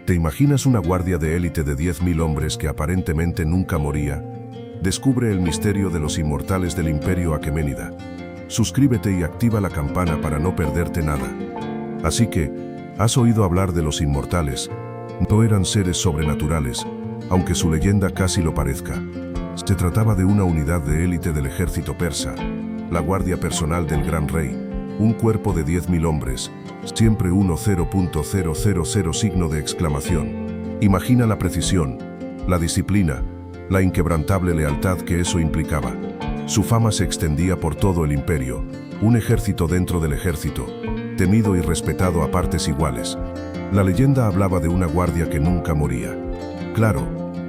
¿Te imaginas una guardia de élite de 10.000 hombres que aparentemente nunca moría? Descubre el misterio de los inmortales del Imperio Aqueménida. Suscríbete y activa la campana para no perderte nada. Así que, ¿has oído hablar de los inmortales? No eran seres sobrenaturales, aunque su leyenda casi lo parezca. Se trataba de una unidad de élite del ejército persa, la guardia personal del gran rey, un cuerpo de 10.000 hombres, siempre 10.000 signo de exclamación. Imagina la precisión, la disciplina, la inquebrantable lealtad que eso implicaba. Su fama se extendía por todo el imperio, un ejército dentro del ejército, temido y respetado a partes iguales. La leyenda hablaba de una guardia que nunca moría. Claro,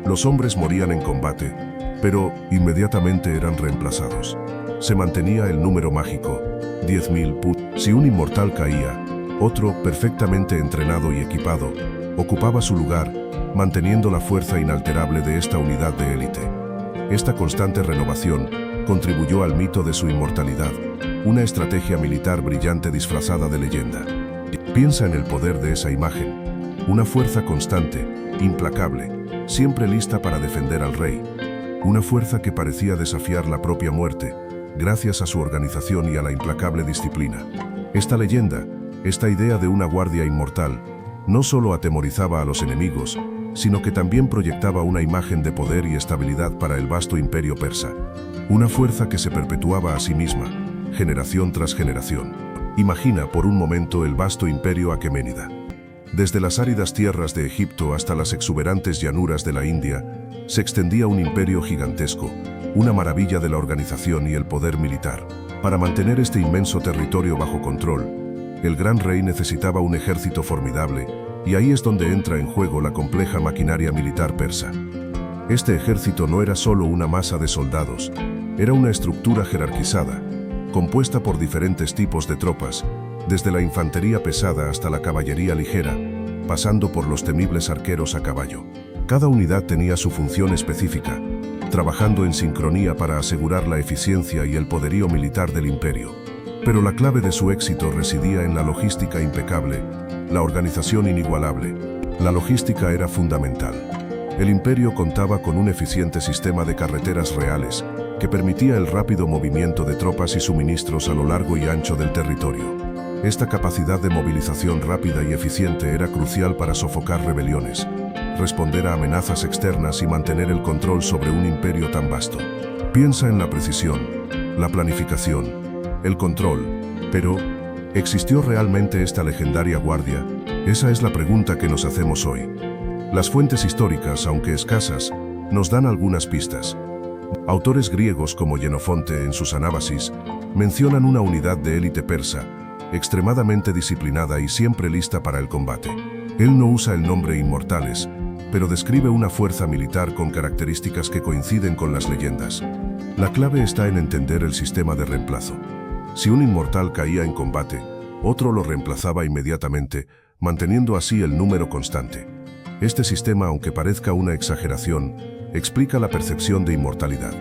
los hombres morían en combate, pero inmediatamente eran reemplazados. Se mantenía el número mágico, 10.000. Si un inmortal caía, otro, perfectamente entrenado y equipado, ocupaba su lugar, manteniendo la fuerza inalterable de esta unidad de élite. Esta constante renovación contribuyó al mito de su inmortalidad, una estrategia militar brillante disfrazada de leyenda. Piensa en el poder de esa imagen, una fuerza constante, implacable, siempre lista para defender al rey, una fuerza que parecía desafiar la propia muerte, gracias a su organización y a la implacable disciplina. Esta leyenda, esta idea de una guardia inmortal, no solo atemorizaba a los enemigos, sino que también proyectaba una imagen de poder y estabilidad para el vasto imperio persa. Una fuerza que se perpetuaba a sí misma, generación tras generación. Imagina por un momento el vasto imperio aqueménida. Desde las áridas tierras de Egipto hasta las exuberantes llanuras de la India, se extendía un imperio gigantesco, una maravilla de la organización y el poder militar. Para mantener este inmenso territorio bajo control, el gran rey necesitaba un ejército formidable, y ahí es donde entra en juego la compleja maquinaria militar persa. Este ejército no era solo una masa de soldados, era una estructura jerarquizada, compuesta por diferentes tipos de tropas, desde la infantería pesada hasta la caballería ligera, pasando por los temibles arqueros a caballo. Cada unidad tenía su función específica, trabajando en sincronía para asegurar la eficiencia y el poderío militar del imperio. Pero la clave de su éxito residía en la logística impecable, la organización inigualable. La logística era fundamental. El imperio contaba con un eficiente sistema de carreteras reales, que permitía el rápido movimiento de tropas y suministros a lo largo y ancho del territorio. Esta capacidad de movilización rápida y eficiente era crucial para sofocar rebeliones, responder a amenazas externas y mantener el control sobre un imperio tan vasto. Piensa en la precisión, la planificación, el control. Pero, ¿existió realmente esta legendaria guardia? Esa es la pregunta que nos hacemos hoy. Las fuentes históricas, aunque escasas, nos dan algunas pistas. Autores griegos como Jenofonte en sus Anábasis mencionan una unidad de élite persa, extremadamente disciplinada y siempre lista para el combate. Él no usa el nombre inmortales, pero describe una fuerza militar con características que coinciden con las leyendas. La clave está en entender el sistema de reemplazo. Si un inmortal caía en combate, otro lo reemplazaba inmediatamente, manteniendo así el número constante. Este sistema, aunque parezca una exageración, explica la percepción de inmortalidad.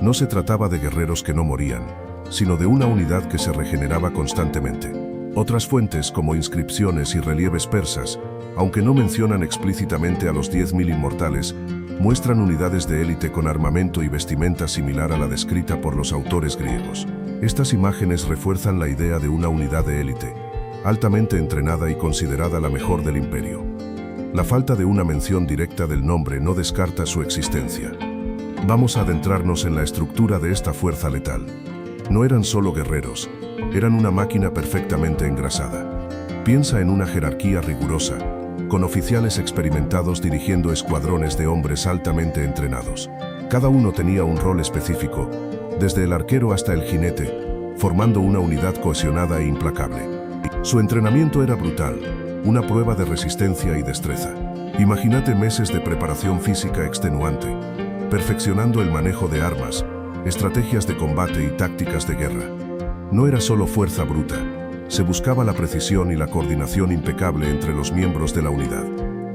No se trataba de guerreros que no morían, sino de una unidad que se regeneraba constantemente. Otras fuentes, como inscripciones y relieves persas, aunque no mencionan explícitamente a los 10.000 inmortales, muestran unidades de élite con armamento y vestimenta similar a la descrita por los autores griegos. Estas imágenes refuerzan la idea de una unidad de élite, altamente entrenada y considerada la mejor del imperio. La falta de una mención directa del nombre no descarta su existencia. Vamos a adentrarnos en la estructura de esta fuerza letal. No eran solo guerreros, eran una máquina perfectamente engrasada. Piensa en una jerarquía rigurosa, con oficiales experimentados dirigiendo escuadrones de hombres altamente entrenados. Cada uno tenía un rol específico, desde el arquero hasta el jinete, formando una unidad cohesionada e implacable. Su entrenamiento era brutal, una prueba de resistencia y destreza. Imagínate meses de preparación física extenuante, perfeccionando el manejo de armas, estrategias de combate y tácticas de guerra. No era solo fuerza bruta, se buscaba la precisión y la coordinación impecable entre los miembros de la unidad.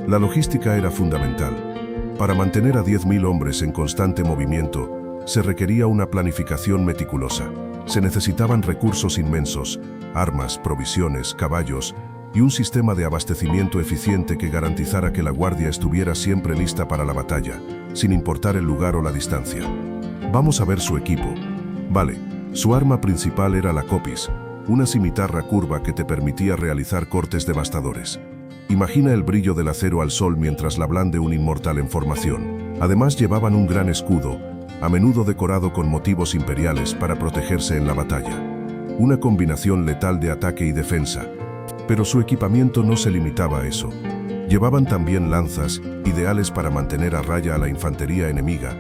La logística era fundamental. Para mantener a 10.000 hombres en constante movimiento, se requería una planificación meticulosa. Se necesitaban recursos inmensos, armas, provisiones, caballos, y un sistema de abastecimiento eficiente que garantizara que la guardia estuviera siempre lista para la batalla, sin importar el lugar o la distancia. Vamos a ver su equipo. Vale, su arma principal era la Copis, una cimitarra curva que te permitía realizar cortes devastadores. Imagina el brillo del acero al sol mientras la blande un inmortal en formación. Además llevaban un gran escudo, a menudo decorado con motivos imperiales para protegerse en la batalla. Una combinación letal de ataque y defensa. Pero su equipamiento no se limitaba a eso. Llevaban también lanzas, ideales para mantener a raya a la infantería enemiga,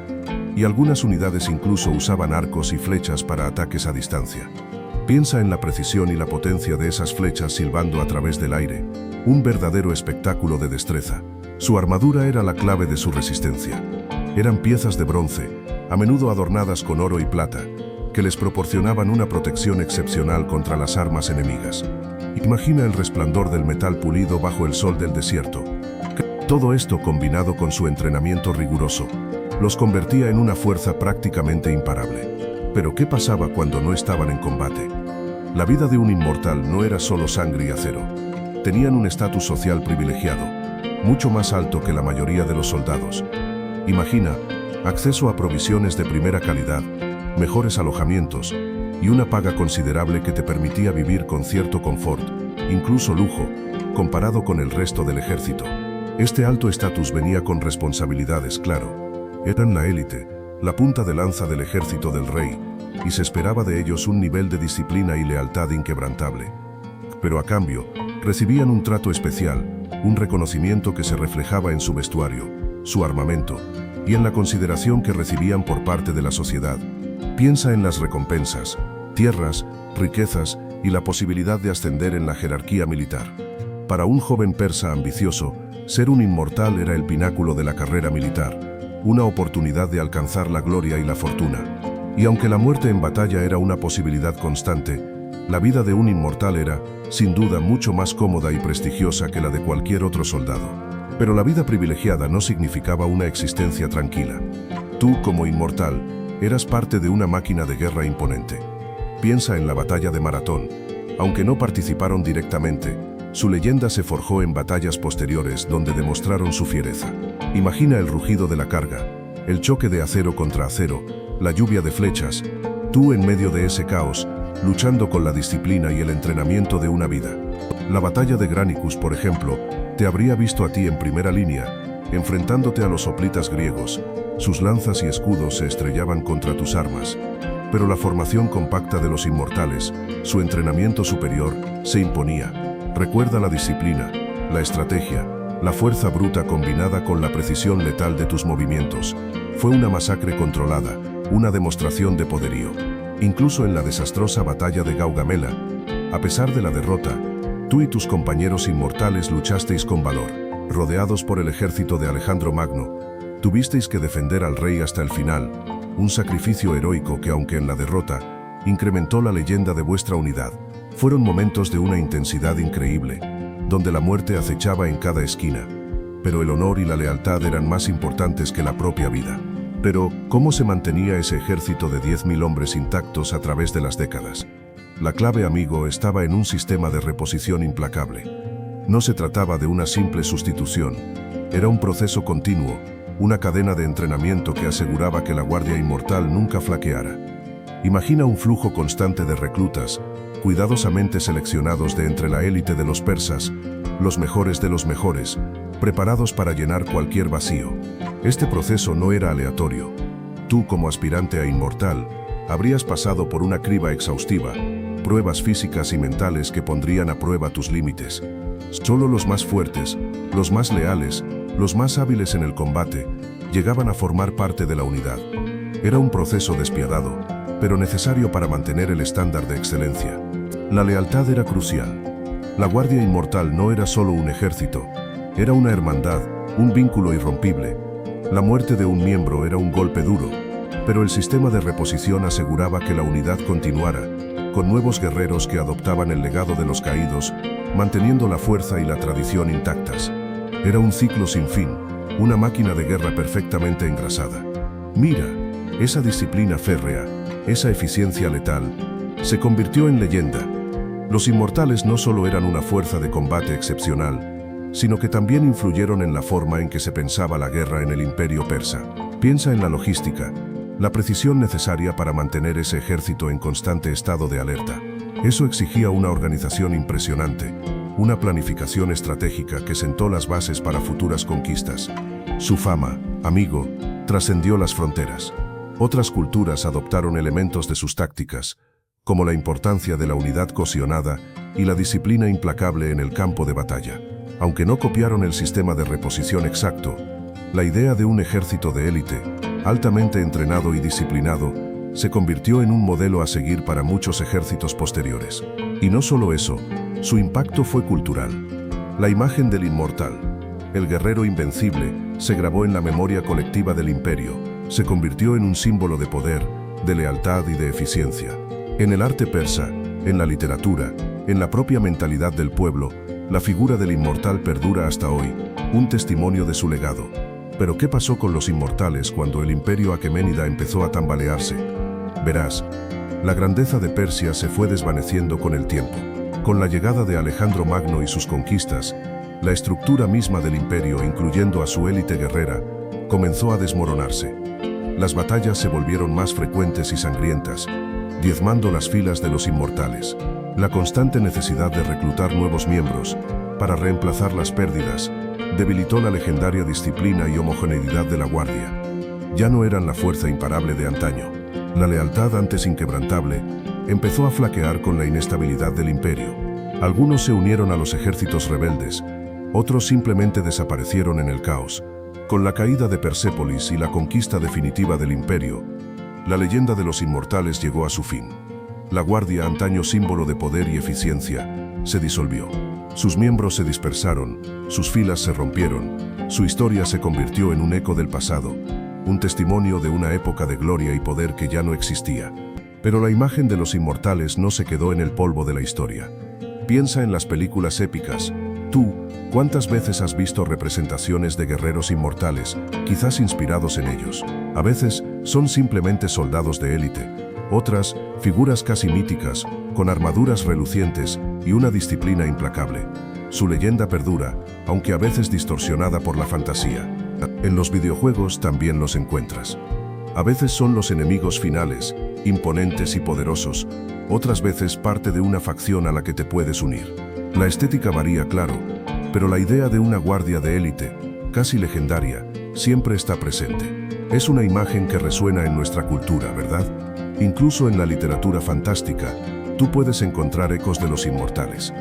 y algunas unidades incluso usaban arcos y flechas para ataques a distancia. Piensa en la precisión y la potencia de esas flechas silbando a través del aire, un verdadero espectáculo de destreza. Su armadura era la clave de su resistencia. Eran piezas de bronce, a menudo adornadas con oro y plata, que les proporcionaban una protección excepcional contra las armas enemigas. Imagina el resplandor del metal pulido bajo el sol del desierto. Todo esto, combinado con su entrenamiento riguroso, los convertía en una fuerza prácticamente imparable. Pero ¿qué pasaba cuando no estaban en combate? La vida de un inmortal no era solo sangre y acero. Tenían un estatus social privilegiado, mucho más alto que la mayoría de los soldados. Imagina, acceso a provisiones de primera calidad, mejores alojamientos y una paga considerable que te permitía vivir con cierto confort, incluso lujo, comparado con el resto del ejército. Este alto estatus venía con responsabilidades, claro. Eran la élite, la punta de lanza del ejército del rey, y se esperaba de ellos un nivel de disciplina y lealtad inquebrantable. Pero a cambio, recibían un trato especial, un reconocimiento que se reflejaba en su vestuario, su armamento, y en la consideración que recibían por parte de la sociedad. Piensa en las recompensas, tierras, riquezas y la posibilidad de ascender en la jerarquía militar. Para un joven persa ambicioso, ser un inmortal era el pináculo de la carrera militar, una oportunidad de alcanzar la gloria y la fortuna. Y aunque la muerte en batalla era una posibilidad constante, la vida de un inmortal era, sin duda, mucho más cómoda y prestigiosa que la de cualquier otro soldado. Pero la vida privilegiada no significaba una existencia tranquila. Tú, como inmortal, eras parte de una máquina de guerra imponente. Piensa en la batalla de Maratón. Aunque no participaron directamente, su leyenda se forjó en batallas posteriores donde demostraron su fiereza. Imagina el rugido de la carga, el choque de acero contra acero, la lluvia de flechas, tú en medio de ese caos, luchando con la disciplina y el entrenamiento de una vida. La batalla de Granicus, por ejemplo, te habría visto a ti en primera línea, enfrentándote a los hoplitas griegos. Sus lanzas y escudos se estrellaban contra tus armas. Pero la formación compacta de los inmortales, su entrenamiento superior, se imponía. Recuerda la disciplina, la estrategia, la fuerza bruta combinada con la precisión letal de tus movimientos. Fue una masacre controlada, una demostración de poderío. Incluso en la desastrosa batalla de Gaugamela, a pesar de la derrota, tú y tus compañeros inmortales luchasteis con valor. Rodeados por el ejército de Alejandro Magno, tuvisteis que defender al rey hasta el final, un sacrificio heroico que, aunque en la derrota, incrementó la leyenda de vuestra unidad. Fueron momentos de una intensidad increíble, donde la muerte acechaba en cada esquina, pero el honor y la lealtad eran más importantes que la propia vida. Pero, ¿cómo se mantenía ese ejército de 10.000 hombres intactos a través de las décadas? La clave, amigo, estaba en un sistema de reposición implacable. No se trataba de una simple sustitución, era un proceso continuo, una cadena de entrenamiento que aseguraba que la Guardia Inmortal nunca flaqueara. Imagina un flujo constante de reclutas, cuidadosamente seleccionados de entre la élite de los persas, los mejores de los mejores, preparados para llenar cualquier vacío. Este proceso no era aleatorio. Tú, como aspirante a inmortal, habrías pasado por una criba exhaustiva, pruebas físicas y mentales que pondrían a prueba tus límites. Solo los más fuertes, los más leales, los más hábiles en el combate, llegaban a formar parte de la unidad. Era un proceso despiadado, pero necesario para mantener el estándar de excelencia. La lealtad era crucial. La Guardia Inmortal no era solo un ejército, era una hermandad, un vínculo irrompible. La muerte de un miembro era un golpe duro, pero el sistema de reposición aseguraba que la unidad continuara, con nuevos guerreros que adoptaban el legado de los caídos, manteniendo la fuerza y la tradición intactas. Era un ciclo sin fin, una máquina de guerra perfectamente engrasada. Mira, esa disciplina férrea, esa eficiencia letal, se convirtió en leyenda. Los inmortales no solo eran una fuerza de combate excepcional, sino que también influyeron en la forma en que se pensaba la guerra en el imperio persa. Piensa en la logística, la precisión necesaria para mantener ese ejército en constante estado de alerta. Eso exigía una organización impresionante, una planificación estratégica que sentó las bases para futuras conquistas. Su fama, amigo, trascendió las fronteras. Otras culturas adoptaron elementos de sus tácticas, como la importancia de la unidad cohesionada y la disciplina implacable en el campo de batalla. Aunque no copiaron el sistema de reposición exacto, la idea de un ejército de élite, altamente entrenado y disciplinado, se convirtió en un modelo a seguir para muchos ejércitos posteriores. Y no solo eso, su impacto fue cultural. La imagen del inmortal, el guerrero invencible, se grabó en la memoria colectiva del imperio, se convirtió en un símbolo de poder, de lealtad y de eficiencia. En el arte persa, en la literatura, en la propia mentalidad del pueblo, la figura del inmortal perdura hasta hoy, un testimonio de su legado. Pero ¿qué pasó con los inmortales cuando el imperio aqueménida empezó a tambalearse? Verás, la grandeza de Persia se fue desvaneciendo con el tiempo. Con la llegada de Alejandro Magno y sus conquistas, la estructura misma del imperio, incluyendo a su élite guerrera, comenzó a desmoronarse. Las batallas se volvieron más frecuentes y sangrientas, diezmando las filas de los inmortales. La constante necesidad de reclutar nuevos miembros para reemplazar las pérdidas debilitó la legendaria disciplina y homogeneidad de la guardia. Ya no eran la fuerza imparable de antaño. La lealtad antes inquebrantable empezó a flaquear con la inestabilidad del imperio. Algunos se unieron a los ejércitos rebeldes, otros simplemente desaparecieron en el caos. Con la caída de Persépolis y la conquista definitiva del imperio, la leyenda de los inmortales llegó a su fin. La guardia, antaño símbolo de poder y eficiencia, se disolvió. Sus miembros se dispersaron, sus filas se rompieron, su historia se convirtió en un eco del pasado, un testimonio de una época de gloria y poder que ya no existía. Pero la imagen de los inmortales no se quedó en el polvo de la historia. Piensa en las películas épicas. Tú, ¿cuántas veces has visto representaciones de guerreros inmortales, quizás inspirados en ellos? A veces son simplemente soldados de élite, otras, figuras casi míticas, con armaduras relucientes y una disciplina implacable. Su leyenda perdura, aunque a veces distorsionada por la fantasía. En los videojuegos también los encuentras. A veces son los enemigos finales, imponentes y poderosos, otras veces parte de una facción a la que te puedes unir. La estética varía, claro, pero la idea de una guardia de élite, casi legendaria, siempre está presente. Es una imagen que resuena en nuestra cultura, ¿verdad? Incluso en la literatura fantástica, tú puedes encontrar ecos de los inmortales.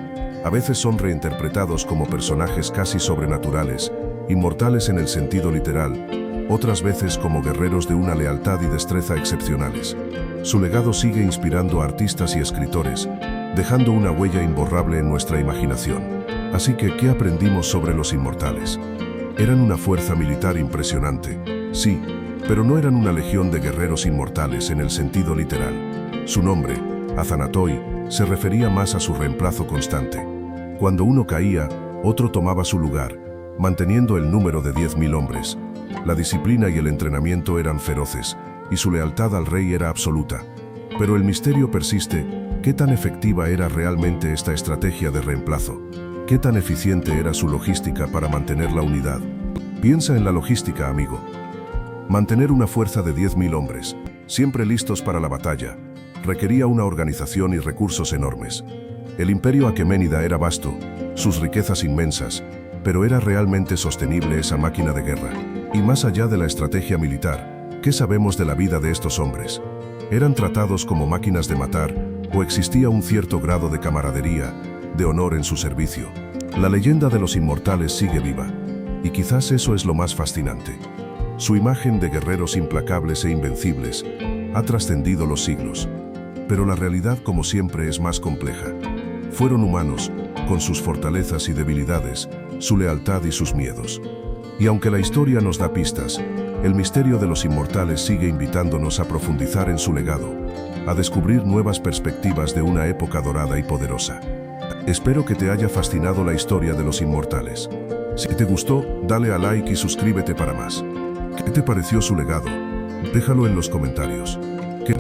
A veces son reinterpretados como personajes casi sobrenaturales, inmortales en el sentido literal, otras veces como guerreros de una lealtad y destreza excepcionales. Su legado sigue inspirando a artistas y escritores, dejando una huella imborrable en nuestra imaginación. Así que, ¿qué aprendimos sobre los inmortales? Eran una fuerza militar impresionante, sí, pero no eran una legión de guerreros inmortales en el sentido literal. Su nombre, Azanatoi, se refería más a su reemplazo constante. Cuando uno caía, otro tomaba su lugar, manteniendo el número de 10.000 hombres. La disciplina y el entrenamiento eran feroces, y su lealtad al rey era absoluta. Pero el misterio persiste: ¿qué tan efectiva era realmente esta estrategia de reemplazo? ¿Qué tan eficiente era su logística para mantener la unidad? Piensa en la logística, amigo. Mantener una fuerza de 10.000 hombres, siempre listos para la batalla, requería una organización y recursos enormes. El imperio aqueménida era vasto, sus riquezas inmensas, pero ¿era realmente sostenible esa máquina de guerra? Y más allá de la estrategia militar, ¿qué sabemos de la vida de estos hombres? ¿Eran tratados como máquinas de matar o existía un cierto grado de camaradería, de honor en su servicio? La leyenda de los inmortales sigue viva, y quizás eso es lo más fascinante. Su imagen de guerreros implacables e invencibles ha trascendido los siglos. Pero la realidad, como siempre, es más compleja. Fueron humanos, con sus fortalezas y debilidades, su lealtad y sus miedos. Y aunque la historia nos da pistas, el misterio de los inmortales sigue invitándonos a profundizar en su legado, a descubrir nuevas perspectivas de una época dorada y poderosa. Espero que te haya fascinado la historia de los inmortales. Si te gustó, dale a like y suscríbete para más. ¿Qué te pareció su legado? Déjalo en los comentarios.